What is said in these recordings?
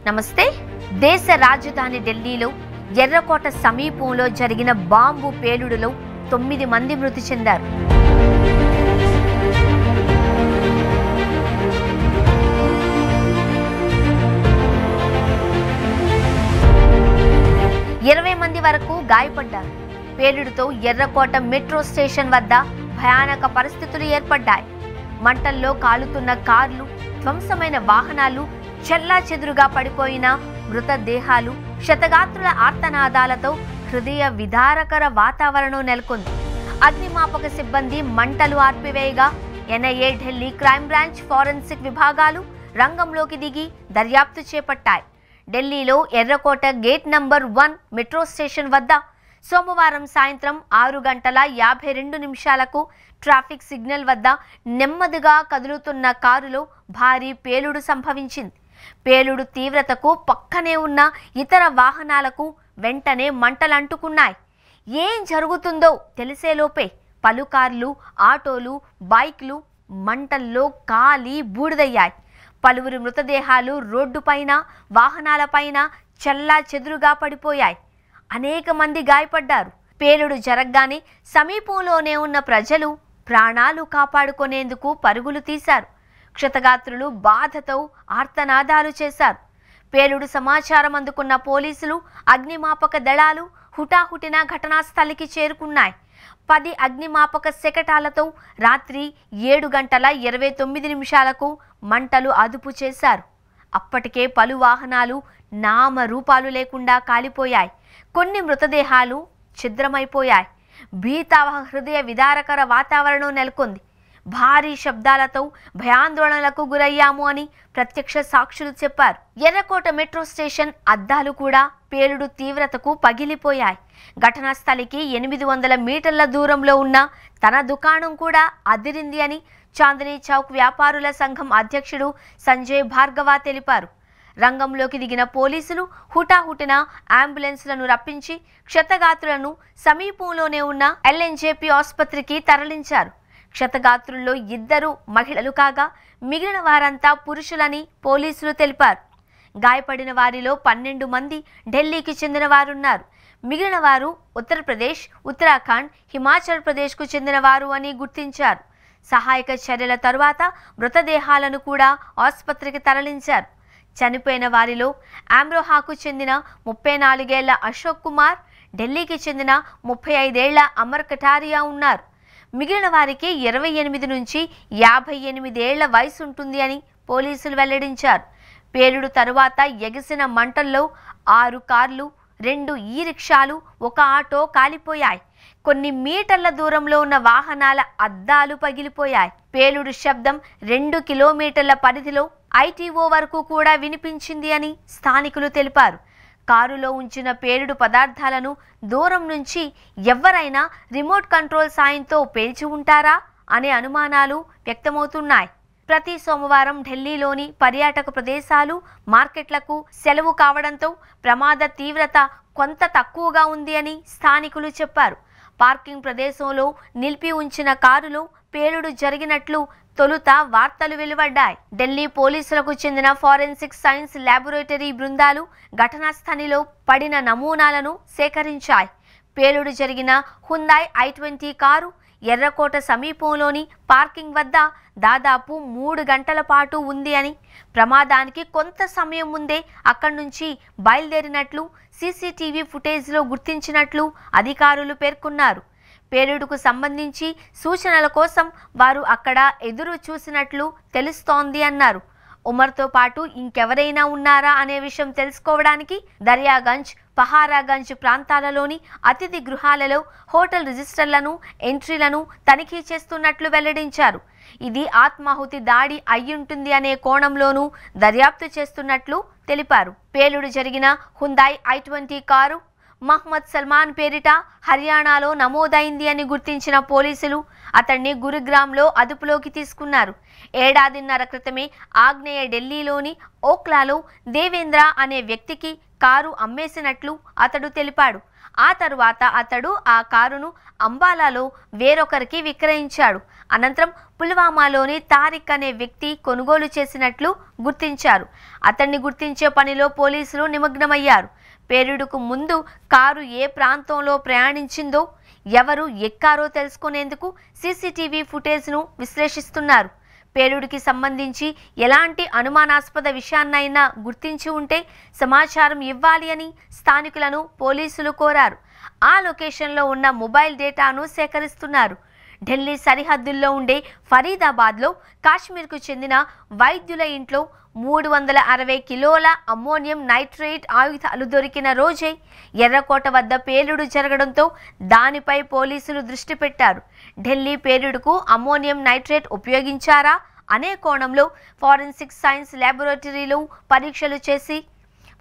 నమస్తే. దేశ రాజధాని ఢిల్లీలో ఎర్రకోట సమీపంలో జరిగిన బాంబు పేలుడులో 9 మంది మృతి చెందారు. మంది వరకు గాయపడ్డారు. పేలుడుతో ఎర్రకోట మెట్రో స్టేషన్ వద్ద భయానక పరిస్థితులు ఏర్పడ్డాయి. మంటల్లో కాలుతున్న కార్లు, ధ్వంసమైన వాహనాలు, చెల్లాచెదురుగా పడిపోయిన మృతదేహాలు, శతగాత్రుల ఆర్తనాదాలతో హృదయ విదారకర వాతావరణం నెలకొంది. అగ్నిమాపక సిబ్బంది మంటలు ఆర్పివేయగా NIA, Delhi crime branch, forensic విభాగాలు రంగంలోకి దిగి దర్యాప్తు చేపట్టాయి. ఢిల్లీలో ఎర్రకోట గేట్ నంబర్ 1 మెట్రో స్టేషన్ వద్ద సోమవారం సాయంత్రం 6:52 ట్రాఫిక్ సిగ్నల్ వద్ద నెమ్మదిగా కదులుతున్న కారులో భారీ పేలుడు సంభవించింది. పేలుడు తీవ్రతకు పక్కనే ఉన్న ఇతర వాహనాలకు వెంటనే మంటలంటుకున్నాయి. ఏం జరుగుతుందో తెలిసేలోపే పలు కార్లు, ఆటోలు, బైక్లు మంటల్లో కాలి బూడిదయ్యాయి. పలువురు మృతదేహాలు రోడ్డుపైన, వాహనాలపైన చెల్లా చెదురుగా పడిపోయాయి. అనేక మంది గాయపడ్డారు. పేలుడు జరగగానే సమీపంలోనే ఉన్న ప్రజలు ప్రాణాలు కాపాడుకునేందుకు పరుగులు తీశారు. క్షతగాత్రులు బాధతో ఆర్తనాదాలు చేశారు. పేలుడు సమాచారం అందుకున్న పోలీసులు, అగ్నిమాపక దళాలు హుటాహుటిన ఘటనా స్థలికి చేరుకున్నాయి. 10 అగ్నిమాపక శకటాలతో రాత్రి 7:29 మంటలు అదుపు చేశారు. అప్పటికే పలు వాహనాలు నామరూపాలు లేకుండా కాలిపోయాయి. కొన్ని మృతదేహాలు ఛిద్రమైపోయాయి. భీతావహ హృదయ విదారకర వాతావరణం నెలకొంది. భారీ శబ్దాలతో భయాందోళనలకు గురయ్యాము అని ప్రత్యక్ష సాక్షులు చెప్పారు. ఎర్రకోట మెట్రో స్టేషన్ అద్దాలు కూడా పేలుడు తీవ్రతకు పగిలిపోయాయి. ఘటనా స్థలికి 800 మీటర్ల దూరంలో ఉన్న తన దుకాణం కూడా అదిరింది అని చాందనీ చౌక్ వ్యాపారుల సంఘం అధ్యక్షుడు సంజయ్ భార్గవ తెలిపారు. రంగంలోకి దిగిన పోలీసులు హుటాహుటిన అంబులెన్స్లను రప్పించి క్షతగాత్రులను సమీపంలోనే ఉన్న ఎల్ఎన్జేపీ ఆసుపత్రికి తరలించారు. క్షతగాత్రుల్లో 2 మహిళలు కాగా మిగిలిన వారంతా పురుషులని పోలీసులు తెలిపారు. గాయపడిన వారిలో 12 మంది ఢిల్లీకి చెందిన వారున్నారు. మిగిలిన వారు ఉత్తరప్రదేశ్, ఉత్తరాఖండ్, హిమాచల్ ప్రదేశ్కు చెందిన వారు అని గుర్తించారు. సహాయక చర్యల తరువాత మృతదేహాలను కూడా ఆసుపత్రికి తరలించారు. చనిపోయిన వారిలో అమ్రోహాకు చెందిన 34 ఏళ్ల అశోక్ కుమార్, ఢిల్లీకి చెందిన 35 ఏళ్ల అమర్ కటారియా ఉన్నారు. మిగిలిన వారికి 28 నుంచి 58 ఏళ్ల వయసు ఉంటుంది అని పోలీసులు వెల్లడించారు. పేలుడు తరువాత ఎగిసిన మంటల్లో 6 కార్లు, 2 ఈ-రిక్షాలు, 1 ఆటో కాలిపోయాయి. కొన్ని మీటర్ల దూరంలో ఉన్న వాహనాల అద్దాలు పగిలిపోయాయి. పేలుడు శబ్దం 2 కిలోమీటర్ల పరిధిలో ఐటీఓ వరకు కూడా వినిపించింది అని స్థానికులు తెలిపారు. కారులో ఉంచిన పేలుడు పదార్థాలను దూరం నుంచి ఎవరైనా రిమోట్ కంట్రోల్ సాయంతో పేల్చి ఉంటారా అనే అనుమానాలు వ్యక్తమవుతున్నాయి. ప్రతి సోమవారం ఢిల్లీలోని పర్యాటక ప్రదేశాలు, మార్కెట్లకు సెలవు కావడంతో ప్రమాద తీవ్రత కొంత తక్కువగా ఉంది అని స్థానికులు చెప్పారు. పార్కింగ్ ప్రదేశంలో నిలిపి ఉంచిన కారులో పేలుడు జరిగినట్లు తొలుత వార్తలు వెలువడ్డాయి. ఢిల్లీ పోలీసులకు చెందిన ఫోరెన్సిక్ సైన్స్ ల్యాబొరేటరీ బృందాలు ఘటనా స్థలిలో పడిన నమూనాలను సేకరించాయి. పేలుడు జరిగిన హ్యుందాయ్ i20 కారు ఎర్రకోట సమీపంలోని పార్కింగ్ వద్ద దాదాపు 3 గంటల పాటు ఉంది అని, ప్రమాదానికి కొంత సమయం ముందే అక్కడి నుంచి బయలుదేరినట్లు సీసీటీవీ ఫుటేజ్లో గుర్తించినట్లు అధికారులు పేర్కొన్నారు. పేలుడుకు సంబంధించి సూచనల కోసం వారు అక్కడ ఎదురు చూసినట్లు తెలుస్తోంది అన్నారు. ఉమర్తో పాటు ఇంకెవరైనా ఉన్నారా అనే విషయం తెలుసుకోవడానికి దర్యాగంజ్, పహారాగంజ్ ప్రాంతాలలోని అతిథి గృహాలలో హోటల్ రిజిస్టర్లను, ఎంట్రీలను తనిఖీ చేస్తున్నట్లు వెల్లడించారు. ఇది ఆత్మాహుతి దాడి అయ్యుంటుంది అనే కోణంలోనూ దర్యాప్తు చేస్తున్నట్లు తెలిపారు. పేలుడు జరిగిన Hyundai i20 car Mohammad Salman పేరిట హర్యానాలో నమోదైంది అని గుర్తించిన పోలీసులు అతన్ని గురుగ్రామ్లో అదుపులోకి తీసుకున్నారు. 1.5 ఏళ్ల క్రితమే ఆగ్నేయ ఢిల్లీలోని ఓక్లాలో దేవేంద్ర అనే వ్యక్తికి కారు అమ్మేసినట్లు అతడు తెలిపాడు. ఆ తరువాత అతడు ఆ కారును అంబాలాలో వేరొకరికి విక్రయించాడు. అనంతరం పుల్వామాలోని తారిక్ అనే వ్యక్తి కొనుగోలు చేసినట్లు గుర్తించారు. అతన్ని గుర్తించే పనిలో పోలీసులు నిమగ్నమయ్యారు. పేలుడుకు ముందు కారు ఏ ప్రాంతంలో ప్రయాణించిందో, ఎవరు ఎక్కారో తెలుసుకునేందుకు సీసీటీవీ ఫుటేజ్ను విశ్లేషిస్తున్నారు. పేలుడికి సంబంధించి ఎలాంటి అనుమానాస్పద విషయాన్నైనా గుర్తించి ఉంటే సమాచారం ఇవ్వాలి అని స్థానికులను పోలీసులు కోరారు. ఆ లొకేషన్లో ఉన్న మొబైల్ డేటాను సేకరిస్తున్నారు. ఢిల్లీ సరిహద్దుల్లో ఉండే ఫరీదాబాద్లో కాశ్మీర్కు చెందిన వైద్యుల ఇంట్లో 360 కిలోల అమ్మోనియం నైట్రేట్ ఆయుధాలు దొరికిన రోజే ఎర్రకోట వద్ద పేలుడు జరగడంతో దానిపై పోలీసులు దృష్టి పెట్టారు. ఢిల్లీ పేలుడుకు అమ్మోనియం నైట్రేట్ ఉపయోగించారా అనే కోణంలో ఫోరెన్సిక్ సైన్స్ ల్యాబొరేటరీలో పరీక్షలు చేసి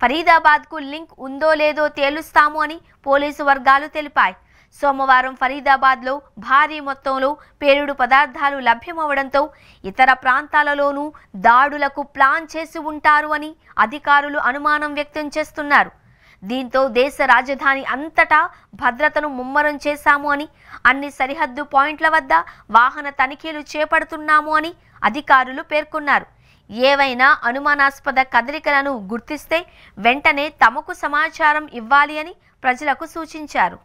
ఫరీదాబాద్కు లింక్ ఉందో లేదో తేలుస్తాము అని పోలీసు వర్గాలు తెలిపాయి. సోమవారం ఫరీదాబాద్లో భారీ మొత్తంలో పేలుడు పదార్థాలు లభ్యమవడంతో ఇతర ప్రాంతాలలోనూ దాడులకు ప్లాన్ చేసి ఉంటారు అని అధికారులు అనుమానం వ్యక్తం చేస్తున్నారు. దీంతో దేశ రాజధాని అంతటా భద్రతను ముమ్మరం చేశాము అని, అన్ని సరిహద్దు పాయింట్ల వద్ద వాహన తనిఖీలు చేపడుతున్నాము అని అధికారులు పేర్కొన్నారు. ఏవైనా అనుమానాస్పద కదలికలను గుర్తిస్తే వెంటనే తమకు సమాచారం ఇవ్వాలి అని ప్రజలకు సూచించారు.